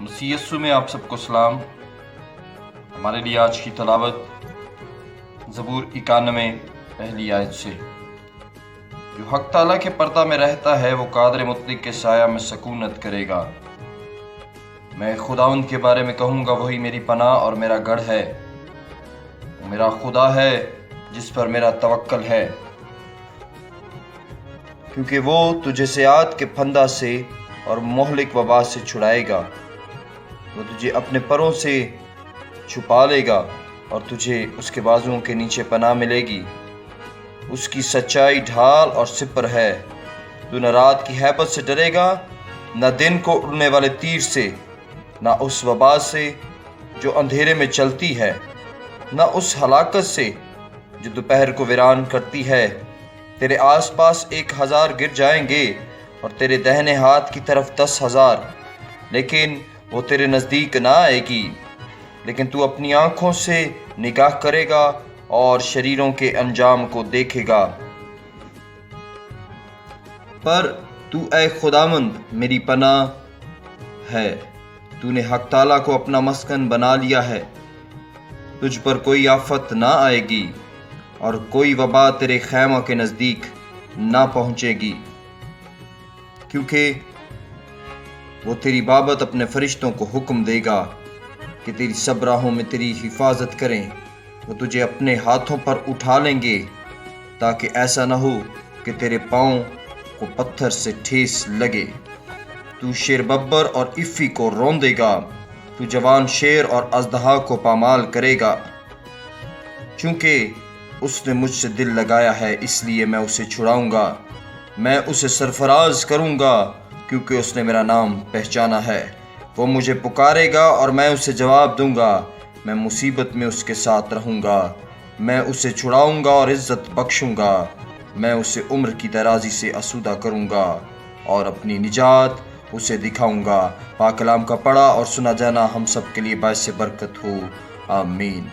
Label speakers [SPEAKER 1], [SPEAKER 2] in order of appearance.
[SPEAKER 1] مسیح یسوع میں آپ سب کو سلام۔ ہمارے لیے آج کی تلاوت زبور 91 پہلی آیت سے۔ جو حق تعالیٰ کے پردہ میں رہتا ہے وہ قادر مطلق کے سایہ میں سکونت کرے گا۔ میں خداوند کے بارے میں کہوں گا، وہی میری پناہ اور میرا گڑھ ہے، وہ میرا خدا ہے جس پر میرا توکل ہے۔ کیونکہ وہ تجھے سیاحت کے پھندہ سے اور مہلک وبا سے چھڑائے گا۔ وہ تجھے اپنے پروں سے چھپا لے گا اور تجھے اس کے بازوؤں کے نیچے پناہ ملے گی۔ اس کی سچائی ڈھال اور سپر ہے۔ تو نہ رات کی ہیبت سے ڈرے گا، نہ دن کو اڑنے والے تیر سے، نہ اس وبا سے جو اندھیرے میں چلتی ہے، نہ اس ہلاکت سے جو دوپہر کو ویران کرتی ہے۔ تیرے آس پاس 1000 گر جائیں گے اور تیرے دہنے ہاتھ کی طرف 10,000، لیکن وہ تیرے نزدیک نہ آئے گی۔ لیکن تو اپنی آنکھوں سے نگاہ کرے گا اور شریروں کے انجام کو دیکھے گا۔ پر تو اے خداوند میری پناہ ہے، تو نے حق تعالیٰ کو اپنا مسکن بنا لیا ہے۔ تجھ پر کوئی آفت نہ آئے گی اور کوئی وبا تیرے خیمہ کے نزدیک نہ پہنچے گی، کیونکہ وہ تیری بابت اپنے فرشتوں کو حکم دے گا کہ تیری سب راہوں میں تیری حفاظت کریں۔ وہ تجھے اپنے ہاتھوں پر اٹھا لیں گے تاکہ ایسا نہ ہو کہ تیرے پاؤں کو پتھر سے ٹھیس لگے۔ تو شیر ببر اور افی کو روندے گا، تو جوان شیر اور اژدہا کو پامال کرے گا۔ چونکہ اس نے مجھ سے دل لگایا ہے، اس لیے میں اسے چھڑاؤں گا۔ میں اسے سرفراز کروں گا کیونکہ اس نے میرا نام پہچانا ہے۔ وہ مجھے پکارے گا اور میں اسے جواب دوں گا۔ میں مصیبت میں اس کے ساتھ رہوں گا، میں اسے چھڑاؤں گا اور عزت بخشوں گا۔ میں اسے عمر کی درازی سے آسودہ کروں گا اور اپنی نجات اسے دکھاؤں گا۔ پاک کلام کا پڑھا اور سنا جانا ہم سب کے لیے باعث برکت ہو، آمین۔